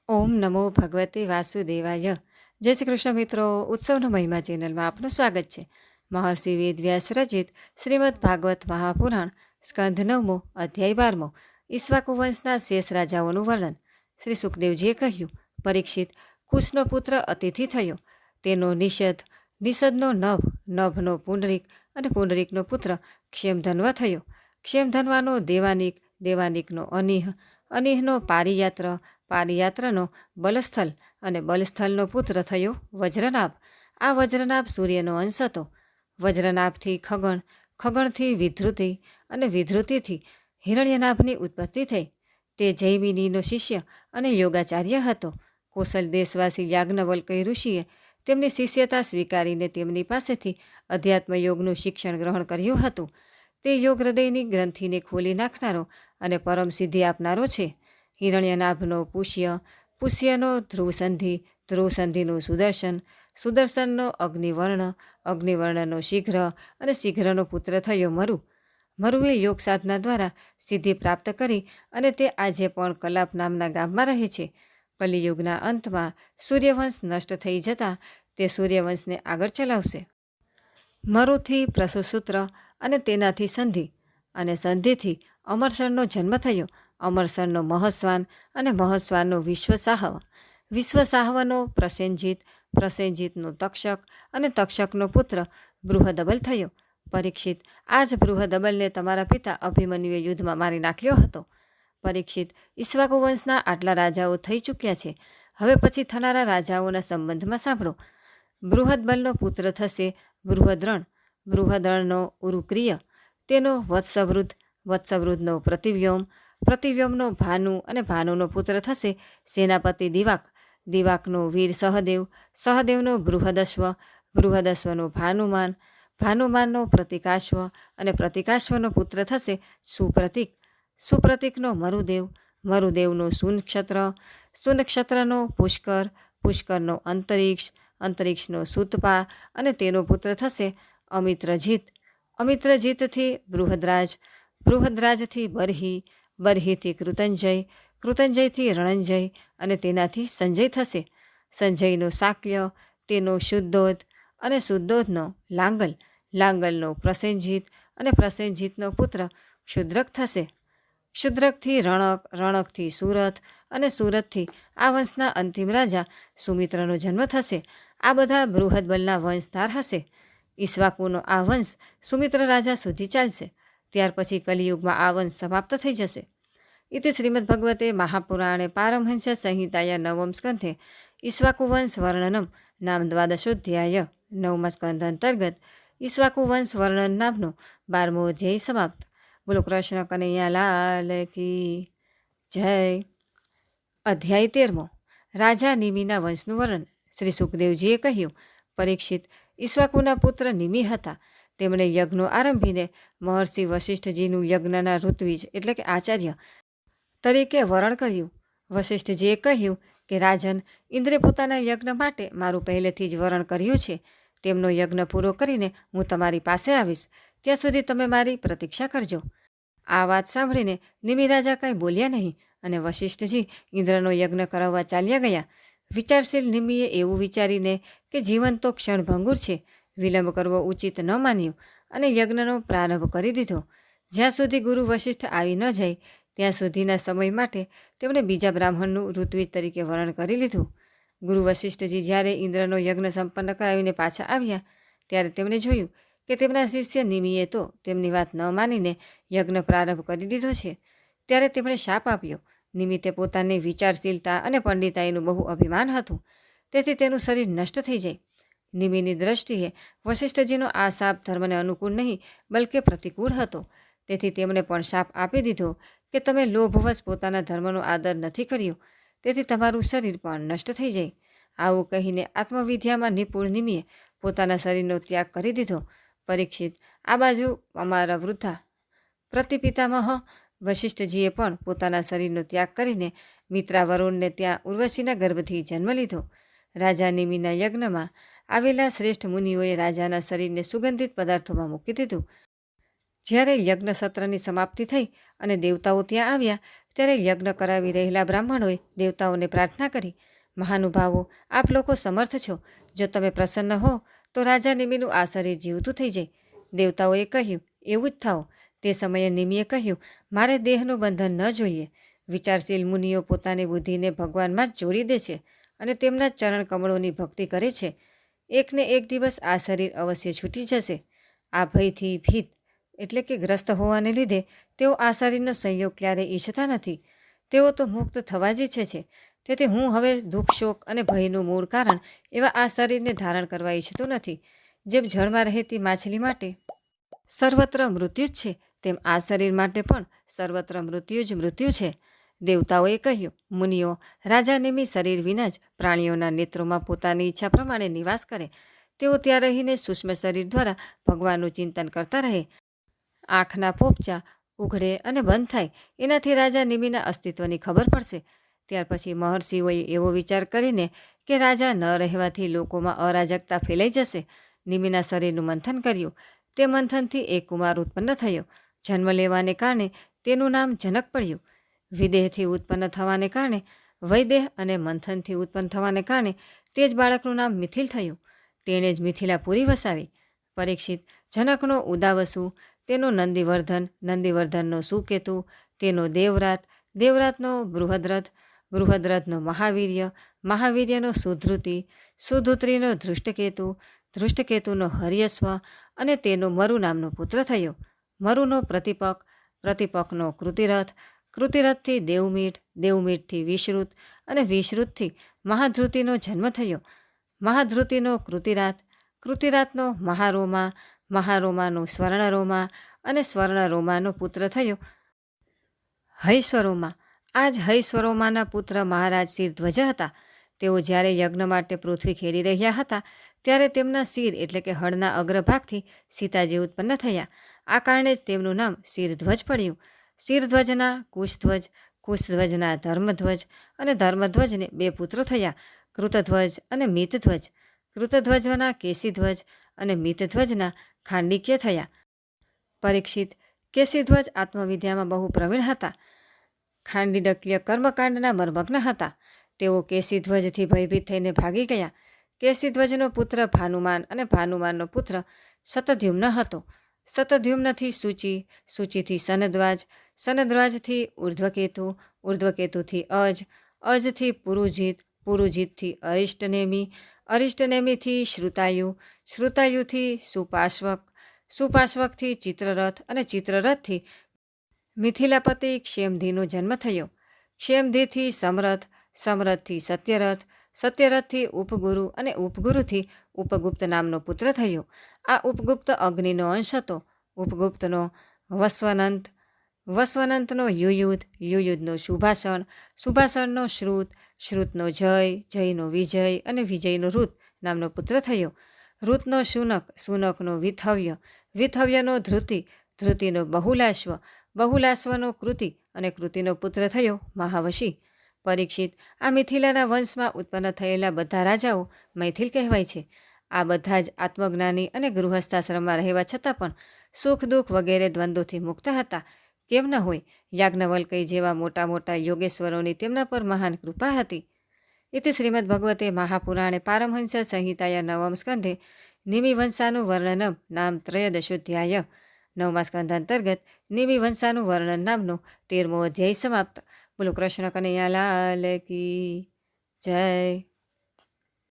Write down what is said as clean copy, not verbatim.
ઓમ નમો ભગવતે વાસુદેવાય. જય શ્રી કૃષ્ણ મિત્રો, ઉત્સવનો મહિમા ચેનલમાં આપનું સ્વાગત છે. મહર્ષિ વેદવ્યાસ રચિત શ્રીમદ ભાગવત મહાપુરાણ સ્કંધ 9 અધ્યાય 12 ઈક્ષ્વાકુ વંશના શેષ રાજાઓનું વર્ણન. શ્રી સુખદેવજીએ કહ્યું, પરીક્ષિત, કુશનો પુત્ર અતિથિ થયો. તેનો નિષદ, નિષદનો નભ, નભનો પુંડરીક અને પુંડરીકનો પુત્ર ક્ષેમધન્વ થયો. ક્ષેમધન્વાનો દેવાનિક, દેવાનિકનો અનિહ, અનિહનો પારિયાત્ર, પારિયાત્રનો બલસ્થલ અને બલસ્થલનો પુત્ર થયો વજ્રનાભ. આ વજ્રનાભ સૂર્યનો અંશ હતો. વજ્રનાભથી ખગણ, ખગણથી વિધૃતિ અને વિધૃતિથી હિરણ્યનાભની ઉત્પત્તિ થઈ. તે જૈમિનીનો શિષ્ય અને યોગાચાર્ય હતો. કૌશલ દેશવાસી યાજ્ઞવલ્ક્ય ઋષિએ તેમની શિષ્યતા સ્વીકારીને તેમની પાસેથી અધ્યાત્મયોગનું શિક્ષણ ગ્રહણ કર્યું હતું. તે યોગ હૃદયની ગ્રંથિને ખોલી નાખનારો અને પરમ સિદ્ધિ આપનારો છે. હિરણ્યનાભનો પુષ્ય, પુષ્યનો ધ્રુવસંધિ, ધ્રુવસંધિનું સુદર્શન, સુદર્શનનો અગ્નિવર્ણ, અગ્નિવર્ણનો શીઘ્ર અને શીઘ્રનો પુત્ર થયો મરુ. મરુએ યોગ સાધના દ્વારા સિદ્ધિ પ્રાપ્ત કરી અને તે આજે પણ કલાપ નામના ગામમાં રહે છે. કલિયુગના અંતમાં સૂર્યવંશ નષ્ટ થઈ જતાં તે સૂર્યવંશને આગળ ચલાવશે. મરુથી પ્રસુસૂત્ર અને તેનાથી સંધિ, અને સંધિથી અમરસરનો જન્મ થયો. અમરસરનો મહસ્વાન અને મહસ્વાનનો વિશ્વસાહવ, વિશ્વસાહવનો પ્રસેનજીત, પ્રસેનજીતનો તક્ષક અને તક્ષકનો પુત્ર બૃહદબલ થયો. પરીક્ષિત, આ જ બૃહદબલને તમારા પિતા અભિમન્યુએ યુદ્ધમાં મારી નાખ્યો હતો. પરીક્ષિત, ઈક્ષ્વાકુ વંશના આટલા રાજાઓ થઈ ચૂક્યા છે. હવે પછી થનારા રાજાઓના સંબંધમાં સાંભળો. બૃહદબલનો પુત્ર થશે બૃહદ્રણ, બૃહદ્રણનો ઉરુક્રિય, તેનો વત્સવૃદ્ધ, વત્સવૃદ્ધનો પ્રતિવ્યોમ, પ્રતિવ્યોમનો ભાનુ અને ભાનુનો પુત્ર થશે સેનાપતિ દિવાક, દિવાકનો વીર સહદેવ, સહદેવનો બૃહદશ્વ, બૃહદશ્વનો ભાનુમાન, ભાનુમાનનો પ્રતિકાશ્વ અને પ્રતિકાશ્વનો પુત્ર થશે સુપ્રતિક, સુપ્રતિકનો મરુદેવ, મરુદેવનો સુનક્ષત્ર, સુનક્ષત્રનો પુષ્કર, પુષ્કરનો અંતરિક્ષ, અંતરિક્ષનો સુતપા અને તેનો પુત્ર થશે અમિત્રજીત, અમિત્રજીતથી બૃહદ્રાજ, બૃહદ્રાજથી બર્હિ, બર્હિથી કૃતંજય, કૃતંજયથી રણંજય અને તેનાથી સંજય થશે. સંજયનો શાક્ય, તેનો શુદ્ધોધ અને શુદ્ધોધનો લાંગલ, લાંગલનો પ્રસેનજીત અને પ્રસેનજીતનો પુત્ર ક્ષુદ્રક થશે. ક્ષુદ્રકથી રણક, રણકથી સુરથ અને સુરતથી આ વંશના અંતિમ રાજા સુમિત્રનો જન્મ થશે. આ બધા બૃહદબલના વંશધાર હશે. ઈક્ષ્વાકુનો આ વંશ સુમિત્ર રાજા સુધી ચાલશે. ત્યાર પછી કલિયુગમાં આ વંશ સમાપ્ત થઈ જશે. ઇતિ શ્રીમદ ભગવતે મહાપુરાણે પારમહંસ સંહિતાયા નવમ સ્કંધે ઈક્ષ્વાકુ વંશ વર્ણનમ નામ દ્વાદશોધ્યાય. 9મા સ્કંધ અંતર્ગત ઈક્ષ્વાકુ વંશ વર્ણન નામનો 12મો અધ્યાય સમાપ્ત. બોલો કૃષ્ણ કનૈયા લાલ કી જય. અધ્યાય 13મો રાજા નિમિના વંશનું વર્ણન. શ્રી સુખદેવજીએ કહ્યું, પરીક્ષિત, ઈક્ષ્વાકુના પુત્ર નિમિ હતા. તેમણે યજ્ઞો આરંભીને મહર્ષિ વશિષ્ઠજીનું યજ્ઞના ઋત્વિજ એટલે કે આચાર્ય તરીકે વરણ કર્યું. વશિષ્ઠજીએ કહ્યું કે રાજન, ઇન્દ્રે પોતાના યજ્ઞ માટે મારું પહેલેથી જ વરણ કર્યું છે. તેમનો યજ્ઞ પૂરો કરીને હું તમારી પાસે આવીશ. ત્યાં સુધી તમે મારી પ્રતીક્ષા કરજો. આ વાત સાંભળીને નિમિ રાજા કાંઈ બોલ્યા નહીં અને વશિષ્ઠજી ઇન્દ્રનો યજ્ઞ કરાવવા ચાલ્યા ગયા. વિચારશીલ નિમિએ એવું વિચારીને કે જીવન તો ક્ષણભંગુર છે, વિલંબ કરવો ઉચિત ન માન્યું અને યજ્ઞનો પ્રારંભ કરી દીધો. જ્યાં સુધી ગુરુ વશિષ્ઠ આવી ન જાય ત્યાં સુધીના સમય માટે તેમણે બીજા બ્રાહ્મણનું ઋત્વિજ તરીકે વરણ કરી લીધું. ગુરુ વશિષ્ઠજી જ્યારે ઇન્દ્રનો યજ્ઞ સંપન્ન કરાવીને પાછા આવ્યા ત્યારે તેમણે જોયું કે તેમના શિષ્ય નિમિએ તો તેમની વાત ન માનીને યજ્ઞ પ્રારંભ કરી દીધો છે. ત્યારે તેમણે શાપ આપ્યો. નિમિત્તે પોતાની વિચારશીલતા અને પંડિતાઈનું બહુ અભિમાન હતું, તેથી તેનું શરીર નષ્ટ થઈ જાય. નિમિની દ્રષ્ટિએ વશિષ્ઠજીનો આ શાપ ધર્મને અનુકૂળ નહીં બલકે પ્રતિકૂળ હતો. તેથી તેમણે પણ શાપ આપી દીધો કે તમે લોભવશ પોતાના ધર્મનો આદર નથી કર્યો, તેથી તમારું શરીર પણ નષ્ટ થઈ જાય. આવું કહીને આત્મવિદ્યામાં નિપુણ નિમિએ પોતાના શરીરનો ત્યાગ કરી દીધો. પરીક્ષિત, આ બાજુ અમારા વૃદ્ધા પ્રતિપિતામહ વશિષ્ઠજીએ પણ પોતાના શરીરનો ત્યાગ કરીને મિત્રા વરુણને ત્યાં ઉર્વશીના ગર્ભથી જન્મ લીધો. રાજા નિમિના યજ્ઞમાં આવેલા શ્રેષ્ઠ મુનિઓએ રાજાના શરીરને સુગંધિત પદાર્થોમાં મૂકી દીધું. જ્યારે યજ્ઞ સત્રની સમાપ્તિ થઈ અને દેવતાઓ ત્યાં આવ્યા ત્યારે યજ્ઞ કરાવી રહેલા બ્રાહ્મણોએ દેવતાઓને પ્રાર્થના કરી, મહાનુભાવો, આપ લોકો સમર્થ છો. જો તમે પ્રસન્ન હો તો રાજા નિમિનું આ શરીર જીવતું થઈ જાય. દેવતાઓએ કહ્યું, એવું જ થાઓ. તે સમયે નિમિએ કહ્યું, મારે દેહનું બંધન ન જોઈએ. વિચારશીલ મુનિઓ પોતાની બુદ્ધિને ભગવાનમાં જ જોડી દે છે અને તેમના ચરણ કમળોની ભક્તિ કરે છે. એકને એક દિવસ આ શરીર અવશ્ય છૂટી જશે. આ ભયથી ભીત એટલે કે ગ્રસ્ત હોવાને લીધે તેઓ આ શરીરનો સંયોગ ક્યારેય ઈચ્છતા નથી. તેઓ તો મુક્ત થવા જ ઈચ્છે છે. તેથી હું હવે દુઃખ, શોક અને ભયનું મૂળ કારણ એવા આ શરીરને ધારણ કરવા ઈચ્છતો નથી. જેમ જળમાં રહેતી માછલી માટે સર્વત્ર મૃત્યુ જ છે, તેમ આ શરીર માટે પણ સર્વત્ર મૃત્યુ જ મૃત્યુ છે. દેવતાઓએ કહ્યું, મુનિઓ, રાજા નિમિ શરીર વિના જ પ્રાણીઓના નેત્રોમાં પોતાની ઈચ્છા પ્રમાણે નિવાસ કરે. તેઓ ત્યાં રહીને સૂક્ષ્મ શરીર દ્વારા ભગવાનનું ચિંતન કરતા રહે. આંખના પોપચા ઉઘડે અને બંધ થાય એનાથી રાજા નિમિના અસ્તિત્વની ખબર પડશે. ત્યાર પછી મહર્ષિઓએ એવો વિચાર કરીને કે રાજા ન રહેવાથી લોકોમાં અરાજકતા ફેલાઈ જશે, નિમિના શરીરનું મંથન કર્યું. તે મંથનથી એક કુમાર ઉત્પન્ન થયો. જન્મ લેવાને કારણે તેનું નામ જનક પડ્યું. વિદેહથી ઉત્પન્ન થવાને કારણે વૈદેહ અને મંથનથી ઉત્પન્ન થવાને કારણે તે જ બાળકનું નામ મિથિલ થયું. તેણે જ મિથિલાપુરી વસાવી. પરીક્ષિત, જનકનો ઉદાવસુ, તેનો નંદીવર્ધન, નંદીવર્ધનનો સુકેતુ, તેનો દેવરાત, દેવરાતનો બૃહદ્રથ, બૃહદ્રથનો મહાવીર્ય, મહાવીર્યનો સુધૃતિ, સુધૃત્રીનો ધૃષ્ટકેતુ, ધૃષ્ટકેતુનો હર્યસ્વ અને તેનો મરુ નામનો પુત્ર થયો. મરુનો પ્રતિપક, પ્રતિપકનો કૃતિરથ, કૃતિરથથી દેવમીઠ, દેવમીઠથી વિશ્રુત અને વિશ્રુતથી મહાધૃતિનો જન્મ થયો. મહાધૃતિનો કૃતિરાત, કૃતિરાતનો મહારોમા, મહારોમાનો સ્વર્ણરોમા અને સ્વર્ણરોમાનો પુત્ર થયો હૈસ્વરોમા. આ જ હૈસ્વરોમાના પુત્ર મહારાજ શિરધ્વજ હતા. તેઓ જ્યારે યજ્ઞ માટે પૃથ્વી ખેડી રહ્યા હતા ત્યારે તેમના શિર એટલે કે હળના અગ્રભાગથી સીતાજી ઉત્પન્ન થયા. આ કારણે જ તેમનું નામ શિરધ્વજ પડ્યું. શિરધ્વજના કુશધ્વજ, કુશધ્વજના ધર્મધ્વજ અને ધર્મધ્વજને બે પુત્રો થયા, કૃતધ્વજ અને મિતધ્વજ. કૃતધ્વજના કેશીધ્વજ અને મિતધ્વજના ખાંડિક્ય થયા. પરીક્ષિત, કેશીધ્વજ આત્મવિદ્યામાં બહુ પ્રવીણ હતા. ખાંડિડક્ય કર્મકાંડના મર્મગ્ન હતા. તેઓ કેશીધ્વજથી ભયભીત થઈને ભાગી ગયા. કેશીધ્વજનો પુત્ર ભાનુમાન અને ભાનુમાનનો પુત્ર શતદ્યુમ્ન હતો. શતદ્યુમ્નથી સૂચિ, સૂચિથી સનદ્વાજ, સનદ્વાજથી ઉર્ધ્વકેતુ, ઉર્ધ્વકેતુથી અજ, અજથી પુરુજીત, પુરુજીતથી અરિષ્ટનેમી, અરિષ્ટનેમીથી શ્રુતાયુ, શ્રુતાયુથી સુપાશ્વક, સુપાશ્વકથી ચિત્રરથ અને ચિત્રરથથી મિથિલાપતિ ક્ષેમધીનો જન્મ થયો. ક્ષેમધીથી સમરથ, સમરથથી સત્યરથ, સત્યરથથી ઉપગુરુ અને ઉપગુરુથી ઉપગુપ્ત નામનો પુત્ર થયો. આ ઉપગુપ્ત અગ્નિનો અંશ હતો. ઉપગુપ્તનો વસ્વનંત, વસ્વનંતનો યુયુધ, યુયુધનો શુભાષણ, શુભાષણનો શ્રુત, શ્રુતનો જય, જયનો વિજય અને વિજયનો ઋત નામનો પુત્ર થયો. ઋતનો શુનક, શુનકનો વિથવ્ય, વિથવ્યનો ધૃતિ, ધૃતિનો બહુલાશ્વ, બહુલાશ્વનો કૃતિ અને કૃતિનો પુત્ર થયો મહાવશી. પરીક્ષિત, આ મિથિલાના વંશમાં ઉત્પન્ન થયેલા બધા રાજાઓ મૈથિલ કહેવાય છે. આ બધા જ આત્મજ્ઞાની અને ગૃહસ્થાશ્રમમાં રહેવા છતાં પણ સુખ દુઃખ વગેરે દ્વંદ્વોથી મુક્ત હતા. કેમ ન હોય? યાજ્ઞવલ્કય જેવા મોટા મોટા યોગેશ્વરોની તેમના પર મહાન કૃપા હતી. ઇતિ શ્રીમદ્ભગવતે મહાપુરાણે પારમહંસ સંહિતાયા નવમ સ્કંધે નિમિવંશાનું વર્ણનમ નામ ત્રયોદશોધ્યાય. નવમા સ્કંધ અંતર્ગત નિમિવંશાનું વર્ણન નામનો 13મો અધ્યાય સમાપ્ત. બોલો કૃષ્ણ કનૈયા લાલ કી જય.